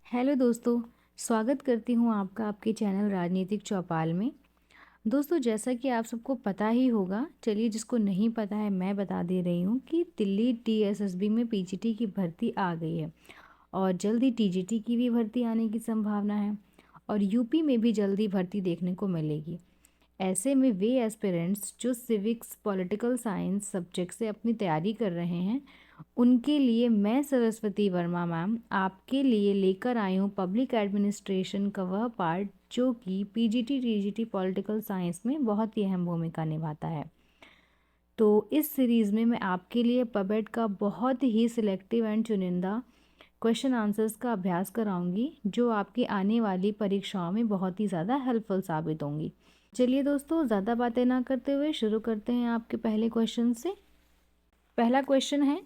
Hello दोस्तों। स्वागत करती हूँ आपका आपके चैनल राजनीतिक चौपाल में। दोस्तों, जैसा कि आप सबको पता ही होगा, चलिए जिसको नहीं पता है मैं बता दे रही हूँ कि दिल्ली टीएसएसबी में पीजीटी की भर्ती आ गई है और जल्दी टीजीटी की भी भर्ती आने की संभावना है और यूपी में भी जल्दी भर्ती देखने को मिलेगी। ऐसे में वे एस्पिरेंट्स जो सिविक्स पॉलिटिकल साइंस सब्जेक्ट से अपनी तैयारी कर रहे हैं, उनके लिए मैं सरस्वती वर्मा मैम आपके लिए लेकर आई हूँ पब्लिक एडमिनिस्ट्रेशन का वह पार्ट जो कि पीजीटी टीजीटी पॉलिटिकल साइंस में बहुत ही अहम भूमिका निभाता है। तो इस सीरीज़ में मैं आपके लिए पबेट का बहुत ही सिलेक्टिव एंड चुनिंदा क्वेश्चन आंसर्स का अभ्यास कराऊंगी जो आपकी आने वाली परीक्षाओं में बहुत ही ज़्यादा हेल्पफुल साबित होंगी। चलिए दोस्तों, ज़्यादा बातें ना करते हुए शुरू करते हैं आपके पहले क्वेश्चन से। पहला क्वेश्चन है,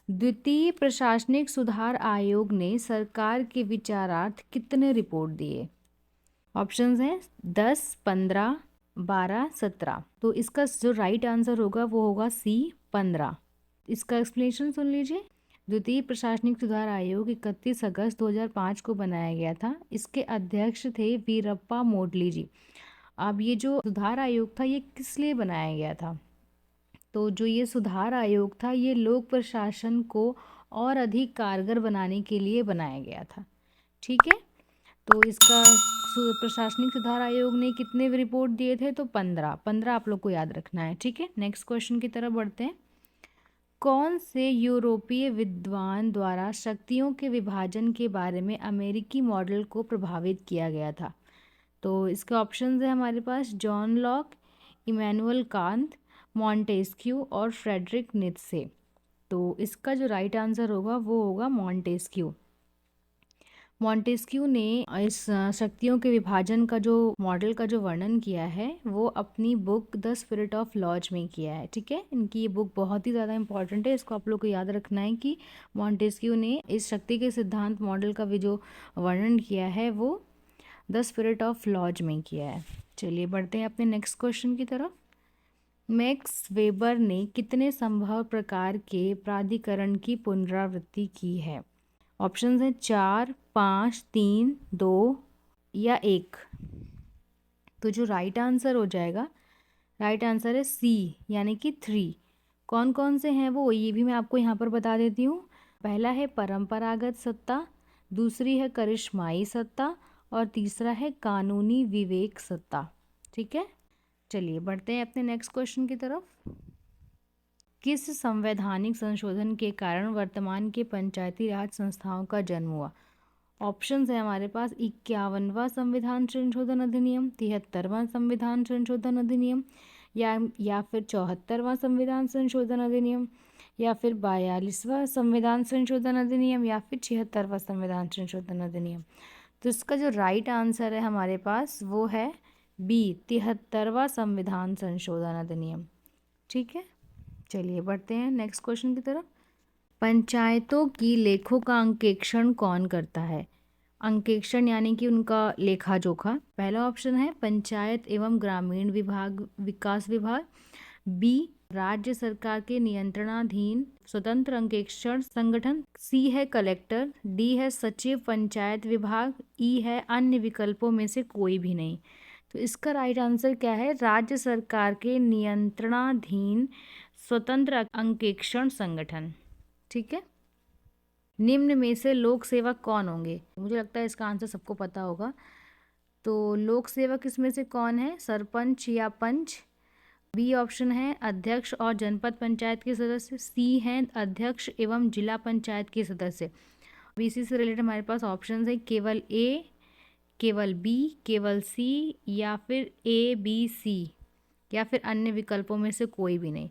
द्वितीय प्रशासनिक सुधार आयोग ने सरकार के विचारार्थ कितने रिपोर्ट दिए? ऑप्शंस हैं 10, 15, 12, 17। तो इसका जो राइट आंसर होगा वो होगा सी, 15। इसका एक्सप्लेनेशन सुन लीजिए। द्वितीय प्रशासनिक सुधार आयोग 31 अगस्त 2005 को बनाया गया था। इसके अध्यक्ष थे वीरप्पा मोडली जी। अब ये जो सुधार आयोग था ये किस लिए बनाया गया था? तो जो ये सुधार आयोग था ये लोक प्रशासन को और अधिक कारगर बनाने के लिए बनाया गया था। ठीक है, तो इसका प्रशासनिक सुधार आयोग ने कितने रिपोर्ट दिए थे? तो 15 आप लोग को याद रखना है। ठीक है, नेक्स्ट क्वेश्चन की तरफ बढ़ते हैं। कौन से यूरोपीय विद्वान द्वारा शक्तियों के विभाजन के बारे में अमेरिकी मॉडल को प्रभावित किया गया था? तो इसके ऑप्शंस है हमारे पास John Locke, Immanuel Kant, Montesquieu और फ्रेडरिक नीत्शे। तो इसका जो राइट आंसर होगा वो होगा मॉन्टेस्क्यू। मॉन्टेस्क्यू ने इस शक्तियों के विभाजन का जो मॉडल का जो वर्णन किया है वो अपनी book the spirit of laws में किया है। ठीक है, इनकी ये बुक बहुत ही ज़्यादा इंपॉर्टेंट है, इसको आप लोग को याद रखना है कि मॉन्टेस्क्यू ने इस शक्ति के सिद्धांत मॉडल का भी जो वर्णन किया है वो द स्पिरिट ऑफ लॉज में किया है। चलिए बढ़ते हैं अपने नेक्स्ट क्वेश्चन की तरफ। मैक्स वेबर ने कितने संभव प्रकार के प्राधिकरण की पुनरावृत्ति की है? ऑप्शंस हैं 4, 5, 3, 2 या 1। तो जो राइट आंसर हो जाएगा, राइट आंसर है सी यानी कि 3। कौन कौन से हैं वो, ये भी मैं आपको यहाँ पर बता देती हूँ। पहला है परंपरागत सत्ता, दूसरी है करिश्माई सत्ता और तीसरा है कानूनी विवेक सत्ता। ठीक है, चलिए बढ़ते हैं अपने नेक्स्ट क्वेश्चन की तरफ। किस संवैधानिक संशोधन के कारण वर्तमान के पंचायती राज संस्थाओं का जन्म हुआ? ऑप्शंस है हमारे पास 51वां संविधान संशोधन अधिनियम, 73वां संविधान संशोधन अधिनियम या फिर 74वां संविधान संशोधन अधिनियम या फिर 42वां संविधान संशोधन अधिनियम या फिर 76वां संविधान संशोधन अधिनियम। तो इसका जो राइट आंसर है हमारे पास वो है बी, 73वां संविधान संशोधन अधिनियम। ठीक है, चलिए बढ़ते हैं नेक्स्ट क्वेश्चन की तरफ। पंचायतों की लेखों का अंकेक्षण कौन करता है? अंकेक्षण यानी कि उनका लेखा जोखा। पहला ऑप्शन है पंचायत एवं ग्रामीण विभाग विकास विभाग, बी राज्य सरकार के नियंत्रणाधीन स्वतंत्र अंकेक्षण संगठन, सी है कलेक्टर, डी है सचिव पंचायत विभाग, ई है अन्य विकल्पों में से कोई भी नहीं। तो इसका राइट आंसर क्या है? राज्य सरकार के नियंत्रणाधीन स्वतंत्र अंकेक्षण संगठन। ठीक है, निम्न में से लोक सेवक कौन होंगे? मुझे लगता है इसका आंसर सबको पता होगा। तो लोक सेवक इसमें से कौन है? सरपंच या पंच। बी ऑप्शन है अध्यक्ष और जनपद पंचायत के सदस्य, सी हैं अध्यक्ष एवं जिला पंचायत के सदस्य। इसी से रिलेटेड हमारे पास ऑप्शन है केवल ए, केवल बी, केवल सी या फिर ए बी सी या फिर अन्य विकल्पों में से कोई भी नहीं।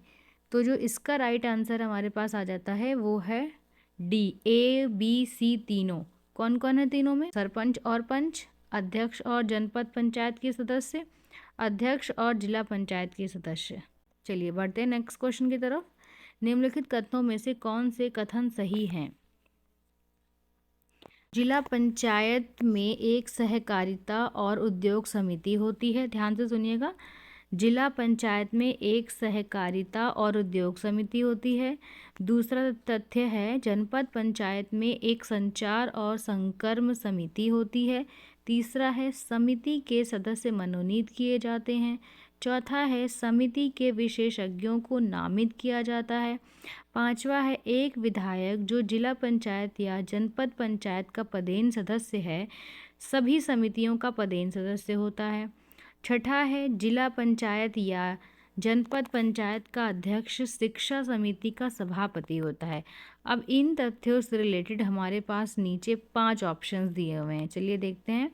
तो जो इसका राइट आंसर हमारे पास आ जाता है वो है डी, ए बी सी तीनों। कौन कौन है तीनों में? सरपंच और पंच, अध्यक्ष और जनपद पंचायत के सदस्य, अध्यक्ष और जिला पंचायत के सदस्य। चलिए बढ़ते हैं नेक्स्ट क्वेश्चन की तरफ। निम्नलिखित कथनों में से कौन से कथन सही हैं? जिला पंचायत में एक सहकारिता और उद्योग समिति होती है। ध्यान से सुनिएगा, जिला पंचायत में एक सहकारिता और उद्योग समिति होती है। दूसरा तथ्य है जनपद पंचायत में एक संचार और संकर्म समिति होती है। तीसरा है समिति के सदस्य मनोनीत किए जाते हैं। चौथा है समिति के विशेषज्ञों को नामित किया जाता है। पांचवा है एक विधायक जो जिला पंचायत या जनपद पंचायत का पदेन सदस्य है सभी समितियों का पदेन सदस्य होता है। छठा है जिला पंचायत या जनपद पंचायत का अध्यक्ष शिक्षा समिति का सभापति होता है। अब इन तथ्यों से रिलेटेड हमारे पास नीचे 5 ऑप्शंस दिए हुए हैं, चलिए देखते हैं।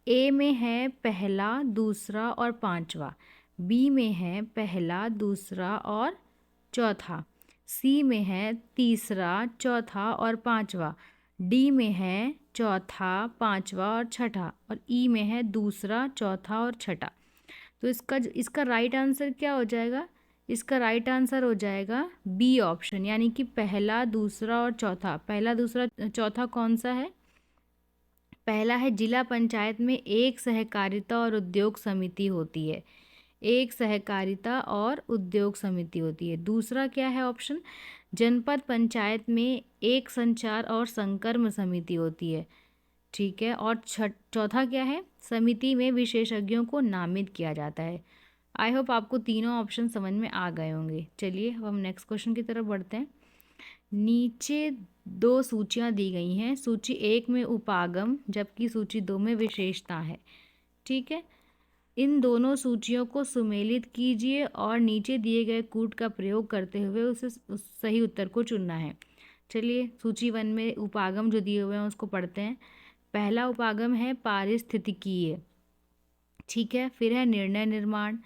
ए में है पहला, दूसरा और पांचवा। बी में है पहला, दूसरा और चौथा। सी में है तीसरा, चौथा और पांचवा। डी में है चौथा, पांचवा और छठा। और ई में है दूसरा, चौथा और छठा। तो इसका राइट आंसर क्या हो जाएगा? इसका राइट आंसर हो जाएगा बी ऑप्शन, यानी कि पहला, दूसरा और चौथा। पहला, दूसरा, चौथा कौन सा है? पहला है जिला पंचायत में एक सहकारिता और उद्योग समिति होती है। एक सहकारिता और उद्योग समिति होती है। दूसरा क्या है ऑप्शन? जनपद पंचायत में एक संचार और संकर्म समिति होती है, ठीक है। और चौथा क्या है? समिति में विशेषज्ञों को नामित किया जाता है। आई होप आपको तीनों ऑप्शन समझ में आ गए होंगे। चलिए अब हम नेक्स्ट क्वेश्चन की तरफ बढ़ते हैं। नीचे 2 सूचियां दी गई हैं। सूची 1 में उपागम जबकि सूची 2 में विशेषता है, ठीक है। इन दोनों सूचियों को सुमेलित कीजिए और नीचे दिए गए कूट का प्रयोग करते हुए उस सही उत्तर को चुनना है। चलिए सूची 1 में उपागम जो दिए हुए हैं उसको पढ़ते हैं। पहला उपागम है पारिस्थितिकीय, ठीक है। फिर है निर्णय निर्माण,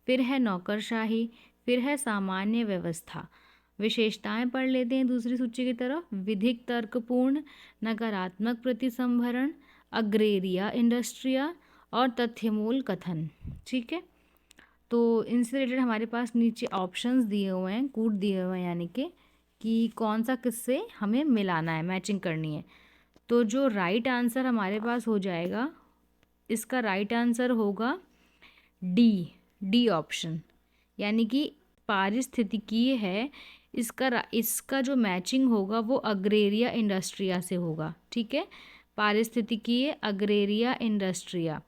फिर है नौकरशाही, फिर है सामान्य व्यवस्था। विशेषताएं पढ़ लेते हैं दूसरी सूची की तरफ। विधिक तर्कपूर्ण, नकारात्मक प्रतिसंभरण, अग्रेरिया इंडस्ट्रिया और तथ्यमूल कथन, ठीक है। तो इनसे रिलेटेड हमारे पास नीचे ऑप्शंस दिए हुए हैं, कूट दिए हुए हैं, यानी कि कौन सा किससे हमें मिलाना है, मैचिंग करनी है। तो जो राइट आंसर हमारे पास हो जाएगा, इसका राइट आंसर होगा डी ऑप्शन, यानी कि पारिस्थितिकीय है। इसका जो मैचिंग होगा वो अग्रेरिया इंडस्ट्रिया से होगा, ठीक है। पारिस्थितिकीय, अग्रेरिया इंडस्ट्रिया।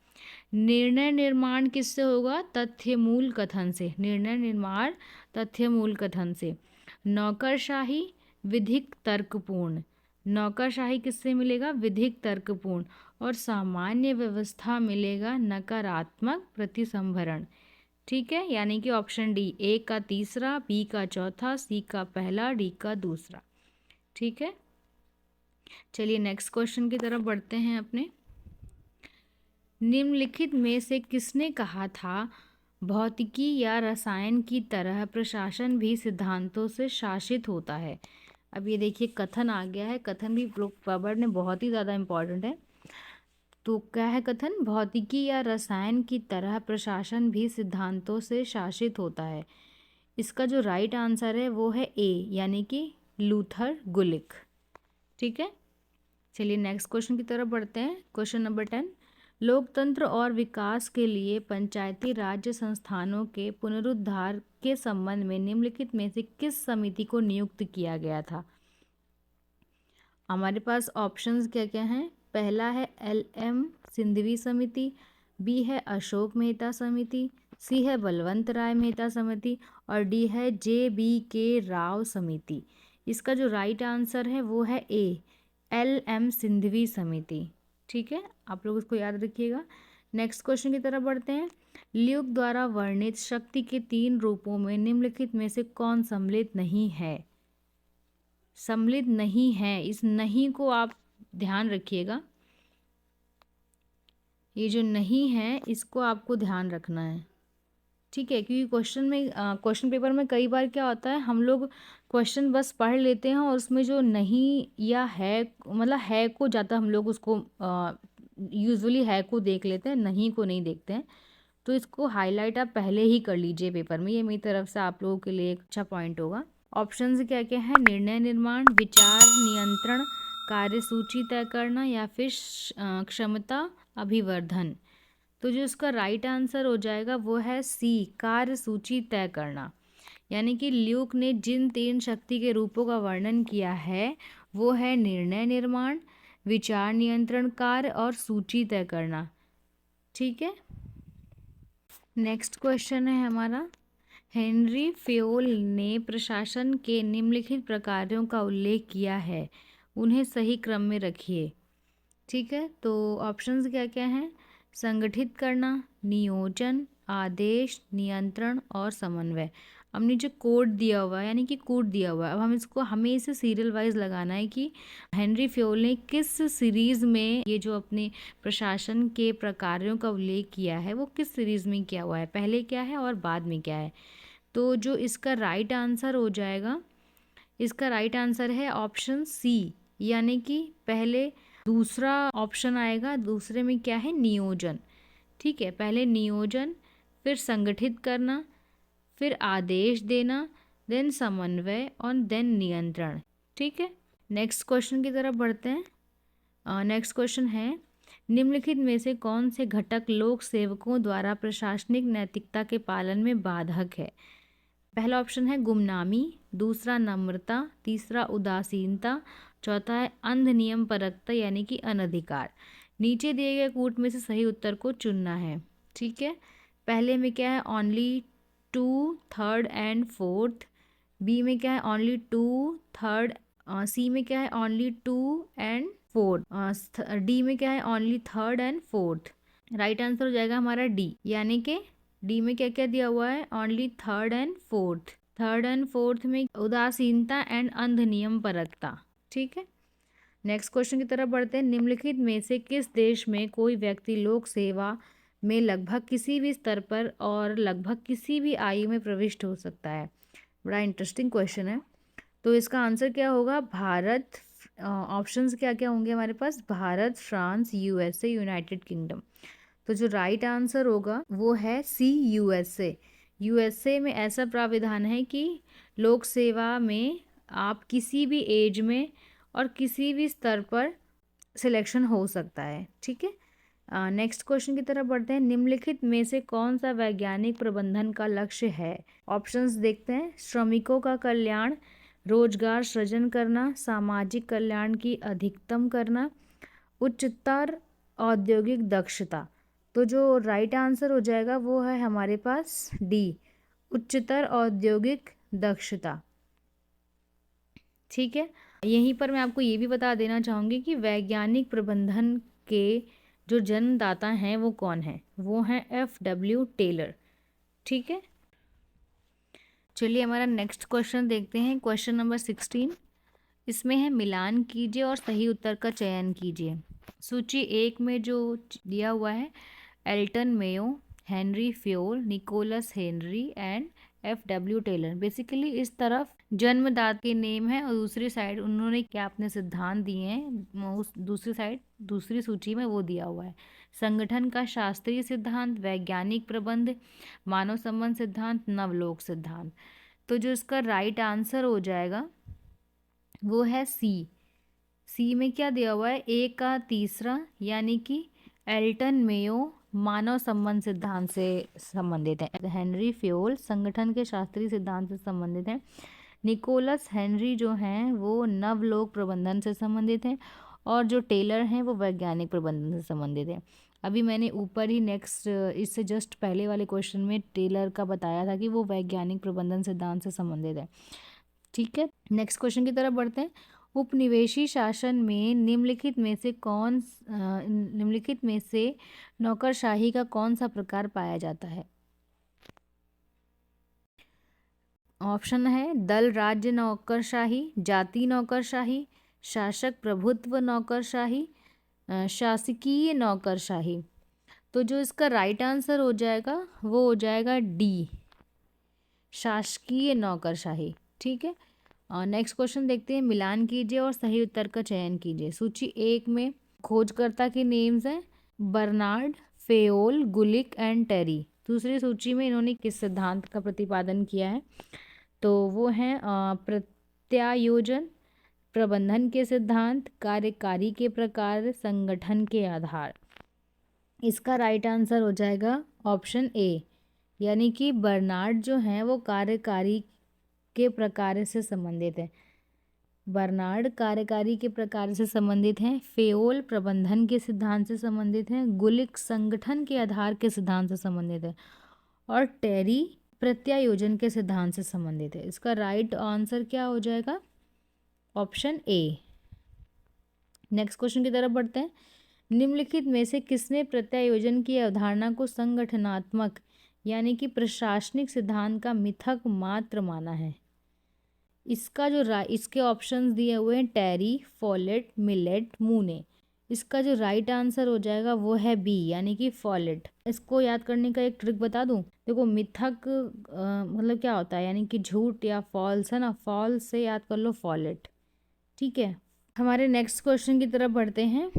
निर्णय निर्माण किससे होगा? तथ्यमूल कथन से। निर्णय निर्माण तथ्यमूल कथन से। नौकरशाही, विधिक तर्कपूर्ण। नौकरशाही किससे मिलेगा? विधिक तर्कपूर्ण। और सामान्य व्यवस्था मिलेगा नकारात्मक प्रतिसंभरण, ठीक है। यानी कि ऑप्शन डी, ए का तीसरा, बी का चौथा, सी का पहला, डी का दूसरा, ठीक है। चलिए नेक्स्ट क्वेश्चन की तरफ बढ़ते हैं अपने। निम्नलिखित में से किसने कहा था भौतिकी या रसायन की तरह प्रशासन भी सिद्धांतों से शासित होता है? अब ये देखिए कथन आ गया है। कथन भी वर्ड में बहुत ही ज़्यादा इम्पॉर्टेंट है। तो क्या है कथन? भौतिकी या रसायन की तरह प्रशासन भी सिद्धांतों से शासित होता है। इसका जो राइट आंसर है वो है ए, यानी कि लूथर गुलिक, ठीक है। चलिए नेक्स्ट क्वेश्चन की तरफ बढ़ते हैं। Question number 10। लोकतंत्र और विकास के लिए पंचायती राज्य संस्थानों के पुनरुद्धार के संबंध में निम्नलिखित में से किस समिति को नियुक्त किया गया था? हमारे पास ऑप्शंस क्या क्या हैं? पहला है LM सिंधवी समिति, बी है अशोक मेहता समिति, सी है बलवंत राय मेहता समिति और डी है JBK राव समिति। इसका जो राइट आंसर है वो है ए, LM सिंधवी समिति, ठीक है। आप लोग इसको याद रखिएगा। नेक्स्ट क्वेश्चन की तरफ बढ़ते हैं। ल्यूक द्वारा वर्णित शक्ति के 3 रूपों में निम्नलिखित में से कौन सम्मिलित नहीं है? सम्मिलित नहीं है, इस नहीं को आप ध्यान रखिएगा। ये जो नहीं है इसको आपको ध्यान रखना है, ठीक है। क्योंकि क्वेश्चन पेपर में कई बार क्या होता है, हम लोग क्वेश्चन बस पढ़ लेते हैं और उसमें जो नहीं या है, मतलब है को ज़्यादा हम लोग उसको यूजुअली है को देख लेते हैं, नहीं को नहीं देखते हैं। तो इसको हाईलाइट आप पहले ही कर लीजिए पेपर में, ये मेरी तरफ से आप लोगों के लिए एक अच्छा पॉइंट होगा। ऑप्शंस क्या क्या है? निर्णय निर्माण, विचार नियंत्रण, कार्यसूची तय करना या फिर क्षमता अभिवर्धन। तो जो इसका राइट आंसर हो जाएगा वो है सी, कार्य सूची तय करना। यानी कि ल्यूक ने जिन 3 शक्ति के रूपों का वर्णन किया है वो है निर्णय निर्माण, विचार नियंत्रण कार्य और सूची तय करना। ठीक है, नेक्स्ट क्वेश्चन है हमारा, हेनरी फ्योल ने प्रशासन के निम्नलिखित प्रकारों का उल्लेख किया है, उन्हें सही क्रम में रखिए। ठीक है, तो ऑप्शंस क्या क्या हैं, संगठित करना, नियोजन, आदेश, नियंत्रण और समन्वय। हमने जो कोड दिया हुआ है यानी कि कोड दिया हुआ है, अब हमें इसे सीरियल वाइज लगाना है कि हेनरी फ्योल ने किस सीरीज़ में ये जो अपने प्रशासन के प्रकारों का उल्लेख किया है वो किस सीरीज़ में किया हुआ है, पहले क्या है और बाद में क्या है। तो जो इसका राइट आंसर हो जाएगा, इसका राइट आंसर है ऑप्शन सी, यानी कि पहले दूसरा ऑप्शन आएगा, दूसरे में क्या है, नियोजन। ठीक है, पहले नियोजन, फिर संगठित करना, फिर आदेश देना, देन समन्वय और देन नियंत्रण। ठीक है, नेक्स्ट क्वेश्चन की तरफ बढ़ते हैं। नेक्स्ट क्वेश्चन है, निम्नलिखित में से कौन से घटक लोक सेवकों द्वारा प्रशासनिक नैतिकता के पालन में बाधक है। पहला ऑप्शन है गुमनामी, दूसरा नम्रता, तीसरा उदासीनता, चौथा है अंध नियम परकता यानी कि अनधिकार। नीचे दिए गए कूट में से सही उत्तर को चुनना है। ठीक है, पहले में क्या है, only 2, 3rd and 4th। B में क्या है, ओनली 2, 3rd। सी में क्या है, ओनली 2 एंड 4th। डी में क्या है, only 3rd and 4th। Right answer हो जाएगा हमारा डी, यानी कि डी में क्या क्या दिया हुआ है, only 3rd and 4th। 3rd and 4th में उदासीनता एंड अंध नियम परकता। ठीक है, नेक्स्ट क्वेश्चन की तरफ बढ़ते हैं, निम्नलिखित में से किस देश में कोई व्यक्ति लोक सेवा में लगभग किसी भी स्तर पर और लगभग किसी भी आयु में प्रविष्ट हो सकता है। बड़ा इंटरेस्टिंग क्वेश्चन है। तो इसका आंसर क्या होगा, भारत। ऑप्शंस क्या क्या होंगे हमारे पास, Bharat, France, USA, United Kingdom. तो जो राइट आंसर होगा वो है सी, यूएसए। यूएसए में ऐसा प्राविधान है कि लोक सेवा में आप किसी भी एज में और किसी भी स्तर पर सिलेक्शन हो सकता है। ठीक है, नेक्स्ट क्वेश्चन की तरफ बढ़ते हैं, निम्नलिखित में से कौन सा वैज्ञानिक प्रबंधन का लक्ष्य है। ऑप्शंस देखते हैं, श्रमिकों का कल्याण, रोजगार सृजन करना, सामाजिक कल्याण की अधिकतम करना, उच्चतर औद्योगिक दक्षता। तो जो राइट आंसर हो जाएगा वो है हमारे पास डी, उच्चतर औद्योगिक दक्षता। ठीक है, यहीं पर मैं आपको ये भी बता देना चाहूँगी कि वैज्ञानिक प्रबंधन के जो जन्मदाता हैं वो कौन है, वो हैं FW टेलर। ठीक है, चलिए हमारा नेक्स्ट क्वेश्चन देखते हैं, क्वेश्चन नंबर 16। इसमें है मिलान कीजिए और सही उत्तर का चयन कीजिए। सूची 1 में जो दिया हुआ है, Elton Mayo, Henry Fayol, Nicholas Henry and FW Taylor. Basically इस तरफ जन्मदाता के नेम है और दूसरी साइड उन्होंने क्या अपने सिद्धांत दिए हैं, उस दूसरी साइड दूसरी सूची में वो दिया हुआ है। संगठन का शास्त्रीय सिद्धांत, वैज्ञानिक प्रबंध, मानव संबंध सिद्धांत, नवलोक सिद्धांत। तो जो इसका राइट आंसर हो जाएगा वो है सी। सी में क्या दिया हुआ है, ए का तीसरा, यानी कि एल्टन मेयो मानव संबंध सिद्धांत से संबंधित है, हेनरी फ्योल संगठन के शास्त्रीय सिद्धांत से संबंधित है, निकोलस हेनरी जो हैं वो नवलोक प्रबंधन से संबंधित हैं, और जो टेलर हैं वो वैज्ञानिक प्रबंधन से संबंधित है। अभी मैंने ऊपर ही नेक्स्ट इससे जस्ट पहले वाले क्वेश्चन में टेलर का बताया था कि वो वैज्ञानिक प्रबंधन सिद्धांत से संबंधित है। ठीक है, नेक्स्ट क्वेश्चन की तरफ बढ़ते हैं, उपनिवेशी शासन में निम्नलिखित में से नौकरशाही का कौन सा प्रकार पाया जाता है। ऑप्शन है दल राज्य नौकरशाही, जाति नौकरशाही, शासक प्रभुत्व नौकरशाही, शासकीय नौकरशाही। तो जो इसका राइट आंसर हो जाएगा वो हो जाएगा डी, शासकीय नौकरशाही। ठीक है, नेक्स्ट क्वेश्चन देखते हैं, मिलान कीजिए और सही उत्तर का चयन कीजिए। सूची 1 में खोजकर्ता के नेम्स हैं, बर्नार्ड, फेओल, गुलिक एंड टेरी। दूसरी सूची में इन्होंने किस सिद्धांत का प्रतिपादन किया है, तो वो हैं प्रत्यायोजन, प्रबंधन के सिद्धांत, कार्यकारी के प्रकार, संगठन के आधार। इसका राइट आंसर हो जाएगा ऑप्शन ए, यानी कि बर्नार्ड जो हैं वो कार्यकारी के प्रकार से संबंधित है। बर्नार्ड कार्यकारी के प्रकार से संबंधित हैं, फेओल प्रबंधन के सिद्धांत से संबंधित हैं, गुलिक संगठन के आधार के सिद्धांत से संबंधित है और टेरी प्रत्यायोजन के सिद्धांत से संबंधित है। इसका राइट आंसर क्या हो जाएगा? Option A. नेक्स्ट क्वेश्चन की तरफ बढ़ते हैं। निम्नलिखित में से किसने प्रत्यायोजन की अवधारणा को संगठनात्मक यानी कि प्रशासनिक सिद्धांत का मिथक मात्र माना है? इसका जो इसके ऑप्शंस दिए हुए हैं टेरी, फॉलेट, मिलेट, मूने। इसका जो राइट आंसर हो जाएगा वो है बी, यानी कि फॉलेट। इसको याद करने का एक ट्रिक बता दूं। देखो मिथक मतलब क्या होता है, यानी कि झूठ या फॉल्स है ना, फॉल्स से याद कर लो फॉलेट। ठीक है, हमारे नेक्स्ट क्वेश्चन की तरफ बढ़ते हैं।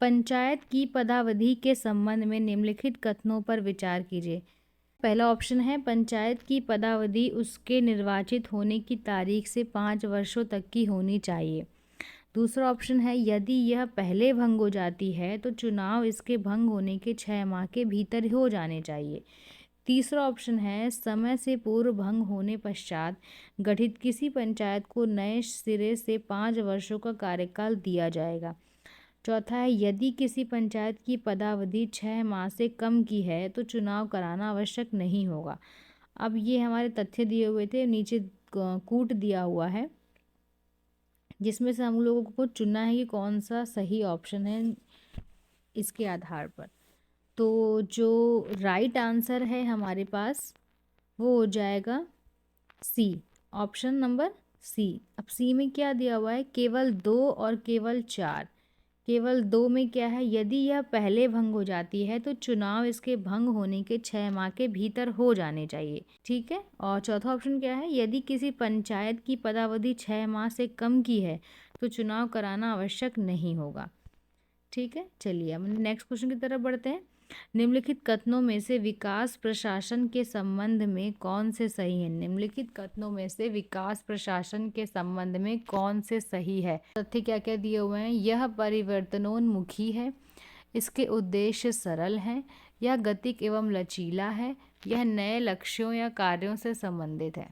पंचायत की पदावधि के संबंध में निम्नलिखित कथनों पर विचार कीजिए। पहला ऑप्शन है पंचायत की पदावधि उसके निर्वाचित होने की तारीख से 5 वर्षों तक की होनी चाहिए। दूसरा ऑप्शन है यदि यह पहले भंग हो जाती है तो चुनाव इसके भंग होने के 6 माह के भीतर हो जाने चाहिए। तीसरा ऑप्शन है समय से पूर्व भंग होने पश्चात गठित किसी पंचायत को नए सिरे से 5 वर्षों का कार्यकाल दिया जाएगा। चौथा है यदि किसी पंचायत की पदावधि 6 माह से कम की है तो चुनाव कराना आवश्यक नहीं होगा। अब ये हमारे तथ्य दिए हुए थे, नीचे कूट दिया हुआ है, जिसमें से हम लोगों को चुनना है कि कौन सा सही ऑप्शन है इसके आधार पर। तो जो राइट आंसर है हमारे पास वो हो जाएगा सी, ऑप्शन नंबर सी। अब सी में क्या दिया हुआ है? केवल 2 और केवल 4। केवल 2 में क्या है? यदि यह पहले भंग हो जाती है तो चुनाव इसके भंग होने के 6 माह के भीतर हो जाने चाहिए। ठीक है, और चौथा ऑप्शन क्या है? यदि किसी पंचायत की पदावधि 6 माह से कम की है तो चुनाव कराना आवश्यक नहीं होगा। ठीक है, चलिए हम नेक्स्ट क्वेश्चन की तरफ बढ़ते हैं। निम्नलिखित कथनों में से विकास प्रशासन के संबंध में कौन से सही है? निम्नलिखित कथनों में से विकास प्रशासन के संबंध में कौन से सही है? तथ्य क्या क्या दिए हुए हैं? यह परिवर्तनोन्मुखी है, इसके उद्देश्य सरल हैं, यह गतिक एवं लचीला है, यह नए लक्ष्यों या कार्यों से संबंधित है।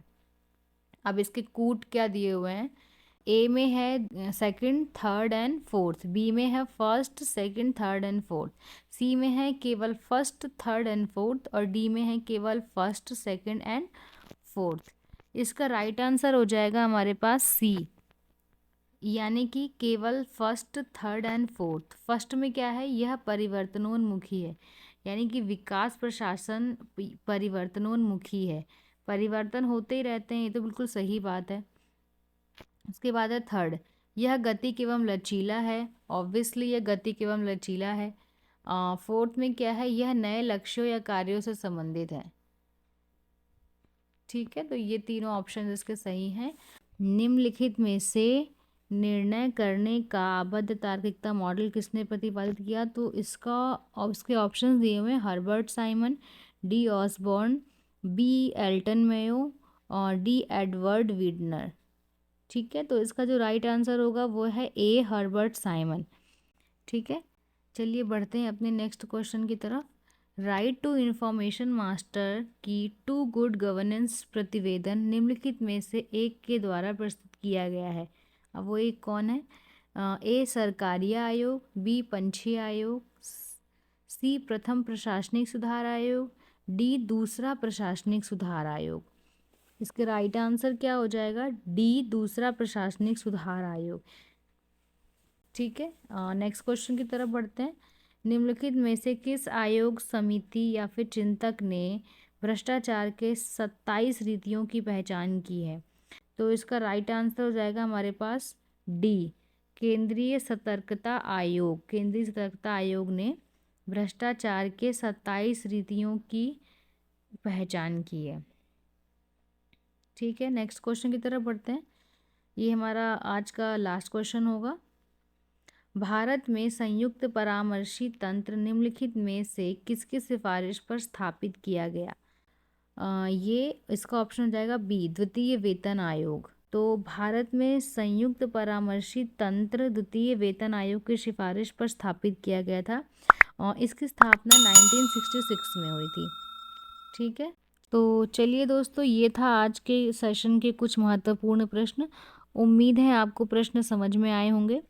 अब इसके कूट क्या दिए हुए हैं? ए में है second, third and fourth, B में है first, second, third and fourth, C में है केवल फर्स्ट, थर्ड एंड फोर्थ और डी में है केवल फर्स्ट, सेकंड एंड फोर्थ। इसका राइट आंसर हो जाएगा हमारे पास सी, यानी कि केवल first, third and fourth. First में क्या है? यह परिवर्तनोन्मुखी है, यानी कि विकास प्रशासन परिवर्तनोन्मुखी है, परिवर्तन होते ही रहते हैं, ये तो बिल्कुल सही बात है। उसके बाद है थर्ड, यह गतिक एवं लचीला है, ऑब्वियसली यह गतिक एवं लचीला है। फोर्थ में क्या है? यह नए लक्ष्यों या कार्यों से संबंधित है। ठीक है, तो ये तीनों ऑप्शन इसके सही हैं। निम्नलिखित में से निर्णय करने का आबद्ध तार्किकता मॉडल किसने प्रतिपादित किया? तो इसके ऑप्शंस दिए हुए हैं Herbert Simon, D Osborn, B Elton Mayo और डी एडवर्ड वीडनर। ठीक है, तो इसका जो राइट आंसर होगा वो है ए, हर्बर्ट साइमन। ठीक है, चलिए बढ़ते हैं अपने नेक्स्ट क्वेश्चन की तरफ। राइट टू इंफॉर्मेशन मास्टर की टू गुड गवर्नेंस प्रतिवेदन निम्नलिखित में से एक के द्वारा प्रस्तुत किया गया है। अब वो एक कौन है? ए सरकारी आयोग, बी पंछी आयोग, सी प्रथम प्रशासनिक सुधार आयोग, डी दूसरा प्रशासनिक सुधार आयोग। इसके राइट आंसर क्या हो जाएगा? डी दूसरा प्रशासनिक सुधार आयोग। ठीक है, नेक्स्ट क्वेश्चन की तरफ बढ़ते हैं। निम्नलिखित में से किस आयोग, समिति या फिर चिंतक ने भ्रष्टाचार के 27 रीतियों की पहचान की है? तो इसका राइट आंसर हो जाएगा हमारे पास डी, केंद्रीय सतर्कता आयोग। केंद्रीय सतर्कता आयोग ने भ्रष्टाचार के 27 रीतियों की पहचान की है। ठीक है, नेक्स्ट क्वेश्चन की तरफ बढ़ते हैं। ये हमारा आज का लास्ट क्वेश्चन होगा। भारत में संयुक्त परामर्शी तंत्र निम्नलिखित में से किसकी सिफारिश पर स्थापित किया गया? ये इसका ऑप्शन हो जाएगा बी, द्वितीय वेतन आयोग। तो भारत में संयुक्त परामर्शी तंत्र द्वितीय वेतन आयोग की सिफारिश पर स्थापित किया गया था इसकी स्थापना 1966 में हुई थी। ठीक है, तो चलिए दोस्तों, ये था आज के सेशन के कुछ महत्वपूर्ण प्रश्न। उम्मीद है आपको प्रश्न समझ में आए होंगे।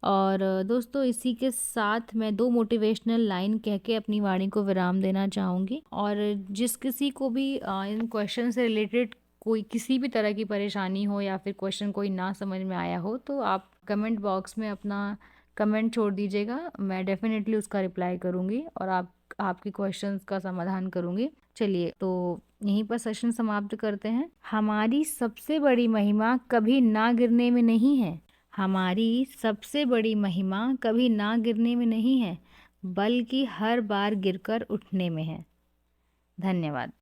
और दोस्तों, इसी के साथ मैं 2 मोटिवेशनल लाइन कह के अपनी वाणी को विराम देना चाहूँगी। और जिस किसी को भी इन क्वेश्चन से रिलेटेड कोई किसी भी तरह की परेशानी हो या फिर क्वेश्चन कोई ना समझ में आया हो, तो आप कमेंट बॉक्स में अपना कमेंट छोड़ दीजिएगा। मैं डेफ़िनेटली उसका रिप्लाई करूँगी और आपके क्वेश्चंस का समाधान करूँगी। चलिए, तो यहीं पर सेशन समाप्त करते हैं। हमारी सबसे बड़ी महिमा कभी ना गिरने में नहीं है। हमारी सबसे बड़ी महिमा कभी ना गिरने में नहीं है, बल्कि हर बार गिरकर उठने में है। धन्यवाद।